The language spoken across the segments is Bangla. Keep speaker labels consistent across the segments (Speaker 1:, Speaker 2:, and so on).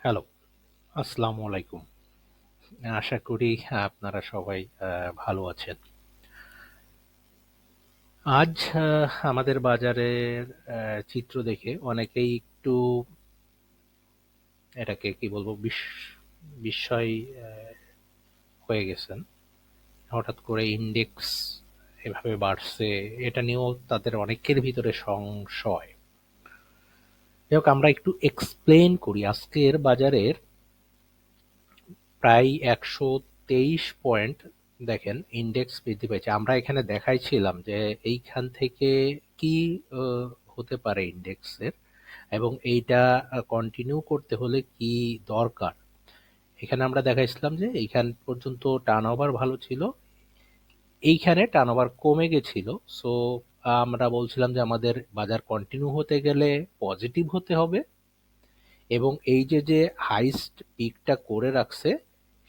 Speaker 1: হ্যালো, আসসালামু আলাইকুম। আশা করি আপনারা সবাই ভালো আছেন। আজ আমাদের বাজারের চিত্র দেখে অনেকেই একটু এটাকে কি বলবো বিস্ময় হয়ে গেছেন। হঠাৎ করে ইন্ডেক্স এভাবে বাড়ছে, এটা নিয়েও তাদের অনেকের ভিতরে সংশয়। যাই হোক, আমরা একটু এক্সপ্লেন করি। আজকের বাজারের প্রায় ১২৩ পয়েন্ট দেখেন ইন্ডেক্স বৃদ্ধি পেয়েছে। আমরা এখানে দেখাইছিলাম যে এইখান থেকে কি হতে পারে ইন্ডেক্সের, এবং এইটা কন্টিনিউ করতে হলে কি দরকার। এখানে আমরা দেখাইছিলাম যে এইখান পর্যন্ত টার্নওভার ভালো ছিল, এইখানে টার্নওভার কমে গেছিল। সো আমরা বলছিলাম যে আমাদের বাজার কন্টিনিউ হতে গেলে পজিটিভ হতে হবে, এবং এই যে যে হাইস্ট পিকটা করে রাখছে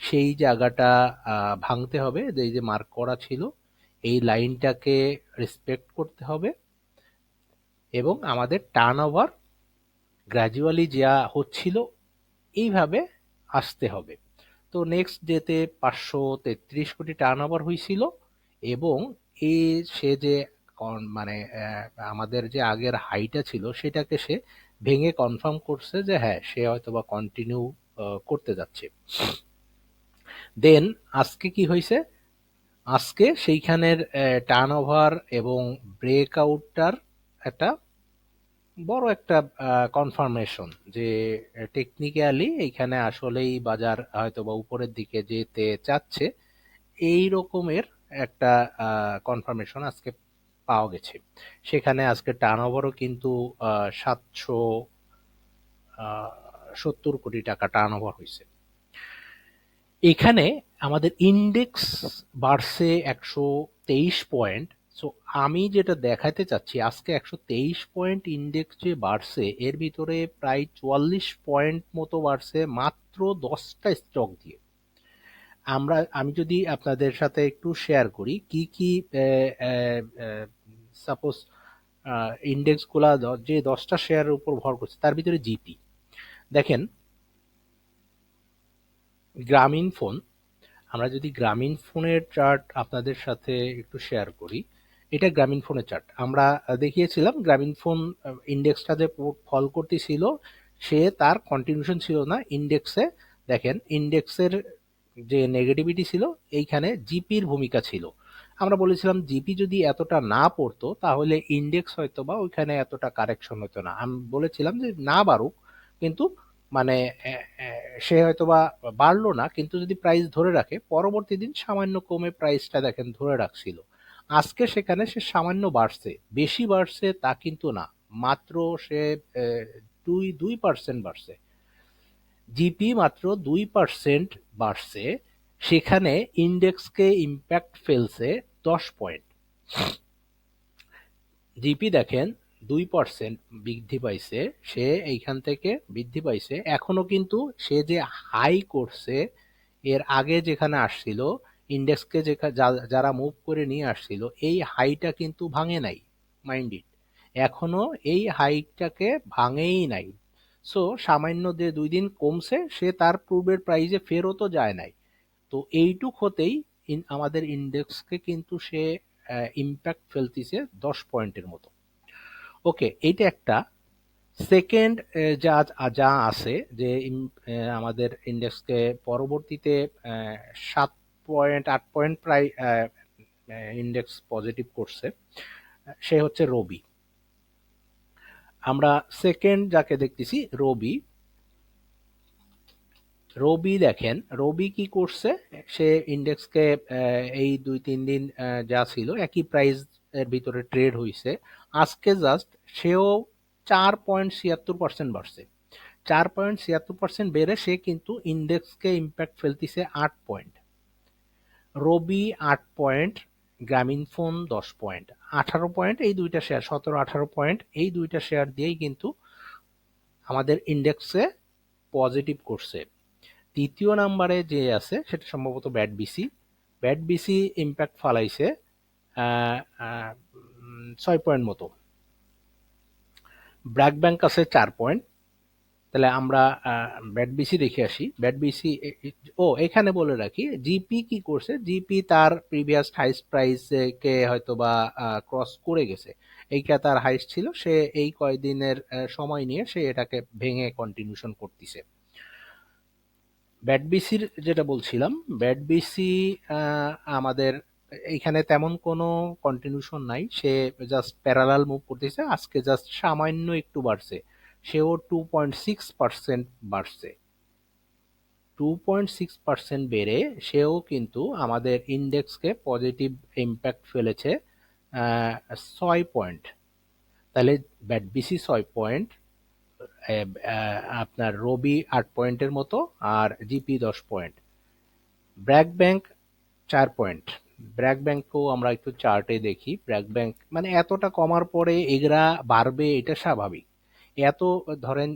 Speaker 1: সেই জায়গাটা ভাঙতে হবে। এই যে মার্ক করা ছিল এই লাইনটাকে রেসপেক্ট করতে হবে, এবং আমাদের টার্ন ওভার গ্র্যাজুয়ালি যা হচ্ছিল এইভাবে আসতে হবে। তো নেক্সট ডেতে 533 কোটি টার্ন ওভার হয়েছিল, এবং এই সে যে মানে আমাদের যে আগের হাইটা ছিল সেটাকে সে ভেঙে কনফার্ম করছে যে হ্যাঁ, সে হয়তো বা কন্টিনিউ করতে যাচ্ছে। দেন আজকে কি হয়েছে, আজকে সেইখানের টার্নওভার এবং ব্রেকআউটটার একটা বড় একটা কনফার্মেশন যে টেকনিক্যালি এইখানে আসলেই বাজার হয়তো বা উপরের দিকে যেতে চাচ্ছে, এই রকমের একটা কনফার্মেশন আজকে পাওয়া গেছে। সেখানে আজকে টার্নওভারও কিন্তু 770 কোটি টাকা টার্নওভার হয়েছে। এখানে আমাদের ইন্ডেক্স বাড়ছে 123 পয়েন্ট। সো আমি যেটা দেখাতে চাচ্ছি, আজকে 123 পয়েন্ট ইন্ডেক্স যে বাড়ছে এর ভিতরে প্রায় 44 পয়েন্ট মতো বাড়ছে মাত্র 10টা স্টক দিয়ে। আমি যদি আপনাদের সাথে একটু শেয়ার করি কি কি, সাপোজ ইন্ডেক্স গুলা যে 10টা শেয়ারের উপর ভর করছে তার ভিতরে জিপি দেখেন, গ্রামীণ ফোন। আমরা যদি গ্রামীণ ফোনের চার্ট আপনাদের সাথে একটু শেয়ার করি, এটা গ্রামীণ ফোনের চার্ট আমরা দেখিয়েছিলাম। গ্রামীণ ফোন ইন্ডেক্সটা যে ফল করতেছিল সে তার কন্টিনিউশন ছিল না ইন্ডেক্সে। দেখেন ইন্ডেক্সের যে নেগেটিভিটি ছিল এইখানে জিপির ভূমিকা ছিল। আমরা বলেছিলাম জিপি যদি এতটা না পড়তো তাহলে ইন্ডেক্স হয়তো বা ওইখানে এতটা কারেকশন হতো না। আমি বলেছিলাম যে না বাড়ুক, কিন্তু মানে সে হয়তো বা বাড়লো না, কিন্তু যদি প্রাইস ধরে রাখে পরবর্তী দিন সামান্য কমে প্রাইসটা দেখেন ধরে রাখছিল। আজকে সেখানে সে সামান্য বাড়ছে, বেশি বাড়ছে তা কিন্তু না, মাত্র সে আহ, 2% বাড়ছে। জিপি মাত্র 2% বাড়ছে, সেখানে ইন্ডেক্সকে ইম্প্যাক্ট ফেলছে 10 পয়েন্ট। জিপি দেখেন 2% বৃদ্ধি পাইছে, সে এইখান থেকে বৃদ্ধি পাইছে। এখনো কিন্তু সে যে হাই করছে এর আগে যেখানে আসছিল, ইন্ডেক্সকে যারা মুভ করে নিয়ে আসছিল এই হাইটা কিন্তু ভাঙে নাই, মাইন্ড ইট। এখনো এই হাইটাকে ভাঙেই নাই। সো সামান্য যে 2 দিন কমছে সে তার পূর্বের প্রাইজে ফেরতও যায় নাই। তো এইটুক হতেই আমাদের ইন্ডেক্সকে কিন্তু সে ইম্প্যাক্ট ফেলতিছে 10 পয়েন্টের মতো। ওকে, এইটা একটা। সেকেন্ড যা যা আছে যে আমাদের ইন্ডেক্সকে পরবর্তীতে 7.8 পয়েন্ট প্রায় ইন্ডেক্স পজিটিভ করছে, সে হচ্ছে রবি। আমরা সেকেন্ড যাকে দেখতেছি রবি। রবি দেখেন রবি কি করছে, সে ইন্ডেক্সকে এই 2-3 দিন যা ছিল একই প্রাইস এর ভিতরে ট্রেড হইছে। আজকে জাস্ট সেও 4.76% বাড়ছে। 4.76% বেড়ে সে কিন্তু ইন্ডেক্সকে ইম্প্যাক্ট ফেলতিছে 8 পয়েন্ট। রবি 8 পয়েন্ট, গ্রামীণ ফোন 10 পয়েন্ট, 18 পয়েন্ট এই দুইটা শেয়ার, 17-18 পয়েন্ট এই দুইটা শেয়ার দিয়েই কিন্তু আমাদের ইন্ডেক্সে পজিটিভ করছে। তৃতীয় নাম্বারে যে আছে সেটা সম্ভবত BAT BC. BAT BC impact ফালাইছে 6 পয়েন্ট মতো। ব্র্যাক ব্যাংক আছে 4 পয়েন্ট, তাহলে আমরা ব্যাট বিসি দেখে আসি। ব্যাট বিসি, ও এখানে বলে রাখি জিপি কি করছে, জিপি তার প্রিভিয়াস হাইস্ট প্রাইস কে হয়তো বা ক্রস করে গেছে। এইটা তার হাইস্ট ছিল, সে এই কয়দিনের সময় নিয়ে সে এটাকে ভেঙে কন্টিনিউশন করতেছে। ব্যাট বিসির যেটা বলছিলাম, ব্যাট বিসি আমাদের এইখানে তেমন কোনো কন্টিনিউশন নাই, সে জাস্ট প্যারালাল মুভ করতেছে, আজকে জাস্ট সামান্য একটু বাড়ছে, সেও 2.6% বাড়ছে। 2.6% বেড়ে সেও কিন্তু আমাদের ইন্ডেক্সকে পজিটিভ ইম্প্যাক্ট ফেলেছে 6 পয়েন্ট। তাহলে ব্যাট বিসি 6 পয়েন্ট, আপনার রবি 8 পয়েন্টের মতো, আর GP 10 point. BRAC bank 4 point. BRAC ব্যাংকও আমরা একটু চার্টে দেখি। ব্র্যাক ব্যাংক মানে এতটা কমার পরে এগুলা বাড়বে এটা স্বাভাবিক। এত ধরেন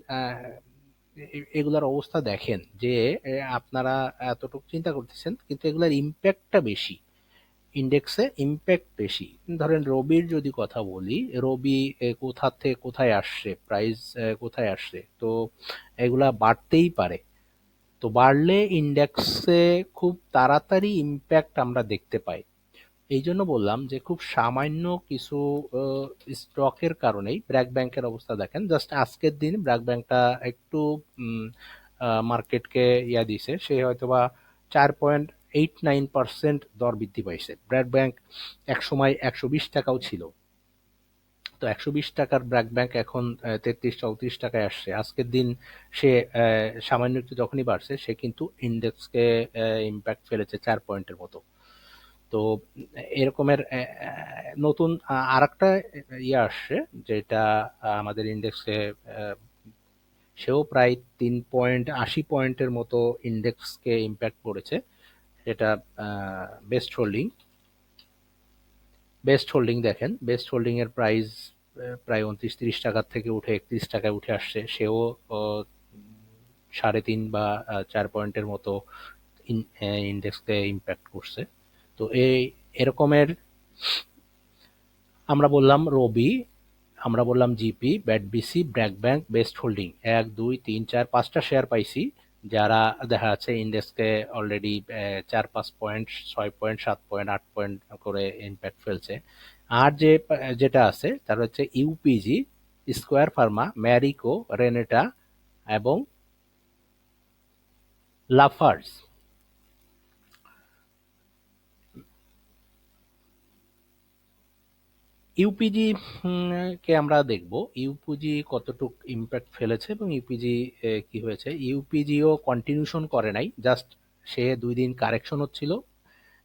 Speaker 1: এগুলার অবস্থা দেখেন যে আপনারা এতটুকু চিন্তা করতেছেন, কিন্তু এগুলার ইম্প্যাক্টটা বেশি, ইন্ডেক্সে ইম্প্যাক্ট বেশি। ধরেন রবির যদি কথা বলি, রবি কোথা থেকে কোথায় আসছে, প্রাইস কোথায় আসছে, তো এগুলা বাড়তেই পারে। তো বাড়লে ইন্ডেক্সে খুব তাড়াতাড়ি ইম্প্যাক্ট আমরা দেখতে পাই। এই জন্য বললাম যে খুব সামান্য কিছু স্টকের কারণেই ব্র্যাক ব্যাংকের অবস্থা দেখেন। জাস্ট আজকের দিন ব্র্যাক ব্যাংকটা একটু মার্কেটকে দিছে, সে হয়তোবা 4.89% দর বৃদ্ধি পাইছে। ব্র্যাক ব্যাংক এক সময় 120 টাকাও ছিল, তো 120 টাকার ব্র্যাক ব্যাংক এখন 33-34 টাকায় আসছে আজকের দিন। সে সামান্য একটু যখনই বাড়ছে, সে কিন্তু ইন্ডেক্সকে ইম্প্যাক্ট ফেলেছে 4 পয়েন্টের মতো। তো এরকমের নতুন আরেকটা আসছে, যেটা আমাদের ইন্ডেক্সে সেও প্রায় 3.80 পয়েন্টের মতো ইন্ডেক্সকে ইম্প্যাক্ট করেছে। এটা বেস্ট হোল্ডিং। বেস্ট হোল্ডিং দেখেন, বেস্ট হোল্ডিং এর প্রাইস প্রায় 29-30 টাকার থেকে উঠে 31 টাকায় উঠে আসছে, সেও 3.5 বা 4 পয়েন্টের মতো ইন্ডেক্সকে ইম্প্যাক্ট করছে। তো এরকমের আমরা বললাম রবি, আমরা বললাম GP, BAT BC, BRAC bank, best holding, 1 2 3 4 5টা শেয়ার পাইছি যারা দেখা যাচ্ছে ইন্ডেক্সকে already 4-5 point, 6 point, 7 point, 8 point করে ইম্প্যাক্ট ফেলছে। আর যেটা আছে তার হচ্ছে ইউপিজি, স্কোয়ার ফার্মা, ম্যারিকো, রেনেটা এবং লাফার্জ। ইউপিজি কে আমরা দেখব ইউপিজি কতটুক ইম্প্যাক্ট ফেলেছে এবং ইউপিজি কি হয়েছে। ইউপিজিও কন্টিনিউশন করে নাই, জাস্ট সে 2 দিন কারেকশন হচ্ছিল।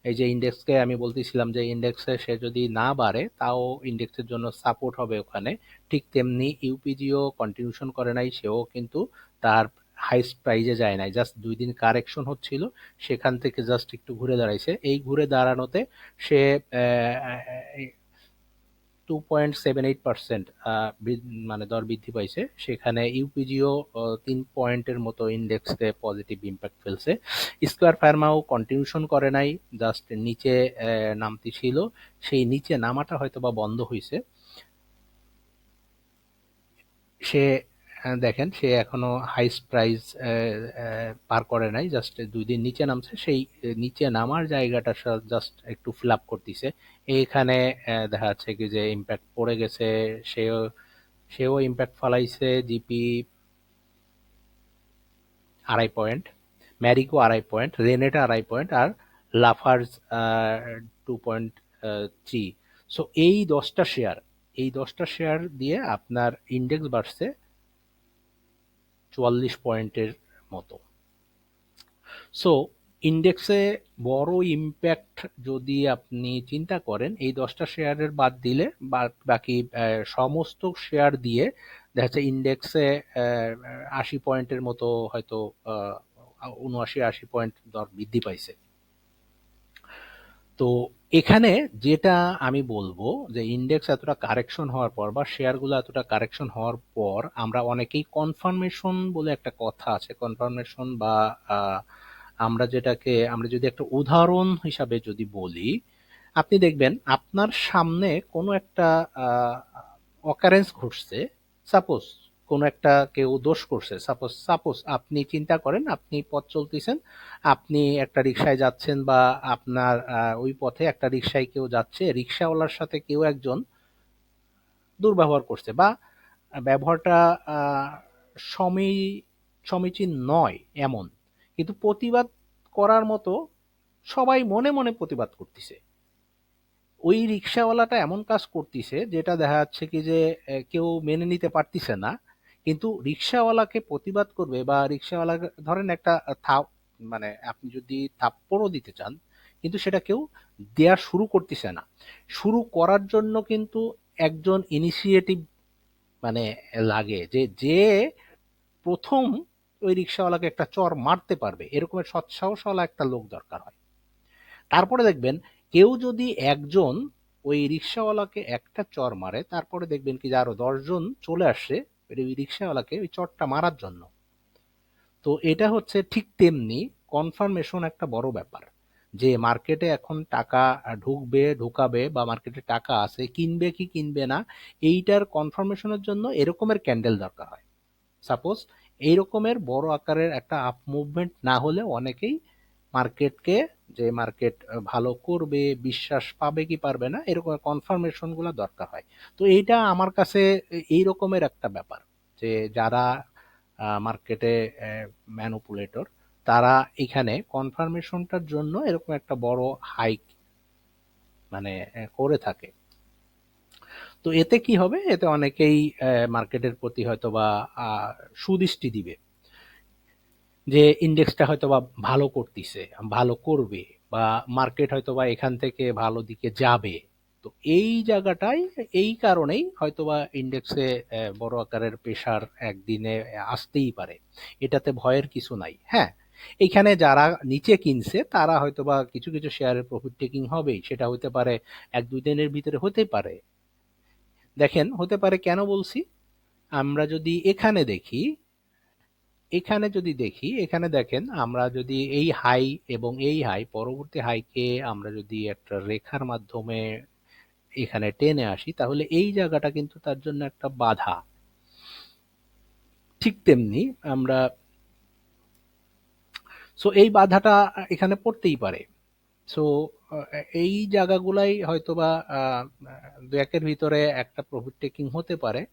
Speaker 1: এই যে ইন্ডেক্সকে আমি বলতেছিলাম যে ইন্ডেক্সে সে যদি না বাড়ে তাও ইন্ডেক্সের জন্য সাপোর্ট হবে ওখানে, ঠিক তেমনি ইউপিজিও কন্টিনিউশন করে নাই, সেও কিন্তু তার হাইস্ট প্রাইজে যায় নাই, জাস্ট 2 দিন কারেকশন হচ্ছিল, সেখান থেকে জাস্ট একটু ঘুরে দাঁড়াইছে। এই ঘুরে দাঁড়ানোতে সে 2.78% মানে দর বৃদ্ধি পাইছে। সেখানে ইউপিজিও 3 পয়েন্টের মতো ইন্ডেক্সকে পজিটিভ ইম্প্যাক্ট ফেলছে। স্কোয়ার ফার্মাও কন্টিনিউশন করে নাই, জাস্ট নিচে নামতি ছিল, সেই নিচে নামাটা হয়তো বা বন্ধ হয়েছে। সে দেখেন সে এখনো হাইস্ট প্রাইস পার করে নাই, জাস্ট 2 দিন নিচে নামছে, সেই নিচে নামার জায়গাটা জাস্ট একটু ফিল আপ করতেছে। এইখানে দেখা যাচ্ছে কি যে ইম্প্যাক্ট পড়ে গেছে, সেও সেও ইম্প্যাক্ট ফালাইছে। GP 2.5 point, Marico 2.5 point, Renata 2.5 point, আর লাফার্জ 2.3। সো এই 10টা শেয়ার দিয়ে আপনার ইন্ডেক্স বাড়ছে 44 পয়েন্টের মতো। সো ইন্ডেক্সে বড় ইম্প্যাক্ট যদি আপনি চিন্তা করেন, এই 10টা শেয়ারের বাদ দিলে বাকি সমস্ত শেয়ার দিয়ে দেখা যাচ্ছে ইন্ডেক্সে 80 পয়েন্টের মতো হয়তো 79-80 পয়েন্ট দর বৃদ্ধি পাইছে। তো এখানে যেটা আমি বলবো যে ইন্ডেক্স এতটা কারেকশন হওয়ার পর বা শেয়ারগুলো এতটা কারেকশন হওয়ার পর আমরা অনেকেই কনফার্মেশন বলে একটা কথা আছে, কনফার্মেশন বা আমরা যদি একটা উদাহরণ হিসাবে যদি বলি, আপনি দেখবেন আপনার সামনে কোনো একটা অকারেন্স ঘটছে। সাপোজ কোনো একটা কেউ দোষ করছে, সাপোজ সাপোজ আপনি চিন্তা করেন আপনি পথ চলতেছেন, আপনি একটা রিক্সায় যাচ্ছেন বা আপনার ওই পথে একটা রিক্সায় কেউ যাচ্ছে, রিক্সাওয়ালার সাথে কেউ একজন দুর্ব্যবহার করছে বা ব্যবহারটা আহ, সমীচীন নয় এমন, কিন্তু প্রতিবাদ করার মতো সবাই মনে মনে প্রতিবাদ করতেছে। ওই রিক্সাওয়ালাটা এমন কাজ করতেছে যেটা দেখা যাচ্ছে কি যে কেউ মেনে নিতে পারতেছে না, কিন্তু রিক্সাওয়ালাকে প্রতিবাদ করবে বা রিক্সাওয়ালা ধরেন একটা মানে আপনি যদি থাপ্পড়ও দিতে চান, কিন্তু সেটা কেউ দেয়া শুরু করতেছে না। শুরু করার জন্য কিন্তু একজন ইনিশিয়েটিভ মানে লাগে, যে যে প্রথম ওই রিক্সাওয়ালাকে একটা চড় মারতে পারবে এরকমের সৎসাহসওয়ালা একটা লোক দরকার হয়। তারপরে দেখবেন কেউ যদি একজন ওই রিক্সাওয়ালাকে একটা চড় মারে, তারপরে দেখবেন কি যে আরো 10 জন চলে আসছে ওই রিক্সাওয়ালাকে ওই চড়টা মারার জন্য। তো এটা হচ্ছে ঠিক তেমনি কনফার্মেশন একটা বড় ব্যাপার, যে মার্কেটে এখন টাকা ঢুকবে ঢুকাবে বা মার্কেটে টাকা আছে কিনবে কি কিনবে না, এইটার কনফার্মেশনের জন্য এরকমের ক্যান্ডেল দরকার হয়। সাপোজ এই রকমের বড় আকারের একটা আপ মুভমেন্ট না হলে অনেকেই মার্কেটকে, যে মার্কেট ভালো করবে বিশ্বাস পাবে কি পারবে না এরকম কনফার্মেশন গুলো দরকার হয়। তো এইটা আমার কাছে এই রকমের একটা ব্যাপার, যে যারা মার্কেটে ম্যানুপুলেটর, তারা এখানে কনফার্মেশনটার জন্য এরকম একটা বড় হাইক মানে করে থাকে। তো এতে কি হবে, এতে অনেকেই মার্কেটের প্রতি হয়তো বা সুদৃষ্টি দিবে, যে ইন্ডেক্সটা হয়তো বা ভালো করতেছে, ভালো করবে, বা মার্কেট হয়তো বা এখান থেকে ভালো দিকে যাবে। তো এই জায়গাটাই, এই কারণেই হয়তো বা ইন্ডেক্সে বড় আকারের প্রেসার একদিনে আসতেই পারে। এটাতে ভয়ের কিছু নাই। হ্যাঁ, এইখানে যারা নিচে কিনছে তারা হয়তো বা কিছু কিছু শেয়ারের প্রফিট টেকিং হবেই, সেটা হতে পারে 1-2 দিনের ভিতরে হতে পারে। দেখেন হতে পারে কেন বলছি, আমরা যদি এখানে দেখি, এখানে দেখেন আমরা যদি এই হাই এবং এই হাই পরবর্তী হাইকে আমরা যদি একটা রেখার মাধ্যমে এখানে টেনে আসি, তাহলে এই জায়গাটা কিন্তু তার জন্য একটা বাধা। ঠিক তেমনি আমরা, সো এই বাধাটা এখানে পড়তেই পারে। সো এই জায়গাগুলাই হয়তোবা 2-1 এর ভিতরে একটা প্রফিট টেকিং হতে পারে।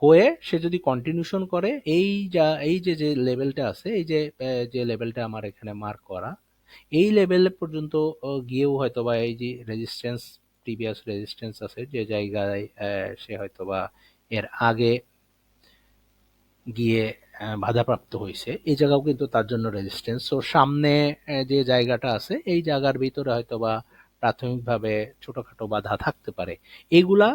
Speaker 1: হয়ে সে যদি কন্টিনিউশন করে এই যে যে লেভেলটা আছে, এই যে যে লেভেলটা আমার এখানে মার্ক করা, এই লেভেল পর্যন্ত গিয়েও হয়তোবা এই যে রেজিস্ট্যান্স, প্রিভিয়াস রেজিস্ট্যান্স আছে যে জায়গায় সে হয়তোবা এর আগে গিয়ে বাধাপ্রাপ্ত হয়েছে, এই জায়গাও কিন্তু তার জন্য রেজিস্ট্যান্স। তো সামনে যে জায়গাটা আছে এই জায়গার ভিতরে হয়তোবা প্রাথমিকভাবে ছোটখাটো বাধা থাকতে পারে। এগুলা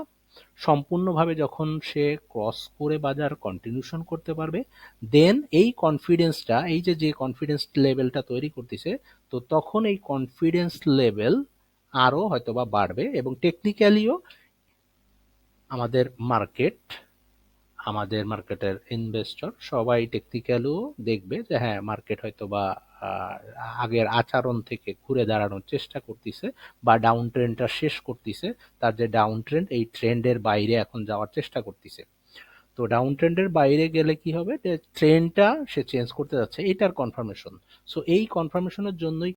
Speaker 1: সম্পূর্ণভাবে যখন সে ক্রস করে বাজার কন্টিনিউশন করতে পারবে, দেন এই কনফিডেন্সটা, এই যে যে কনফিডেন্স লেভেলটা তৈরি করতেছে, তো তখন এই কনফিডেন্স লেভেল আরো হয়তোবা বাড়বে, এবং টেকনিক্যালিও আমাদের মার্কেট, আমাদের মার্কেটের ইনভেস্টর সবাই টেকনিক্যালিও দেখবে যে হ্যাঁ মার্কেট হয়তো বা আহ, আগের আচরণ থেকে ঘুরে দাঁড়ানোর চেষ্টা করতেছে, বা ডাউন ট্রেন্ডটা শেষ করতেছে। তার যে ডাউন ট্রেন্ড, এই ট্রেন্ডের বাইরে এখন যাওয়ার চেষ্টা করতেছে। তো ডাউন ট্রেন্ডের বাইরে গেলে কি হবে, যে ট্রেন্ডটা সে চেঞ্জ করতে যাচ্ছে, এটার কনফার্মেশন। সো এই কনফার্মেশনের জন্যই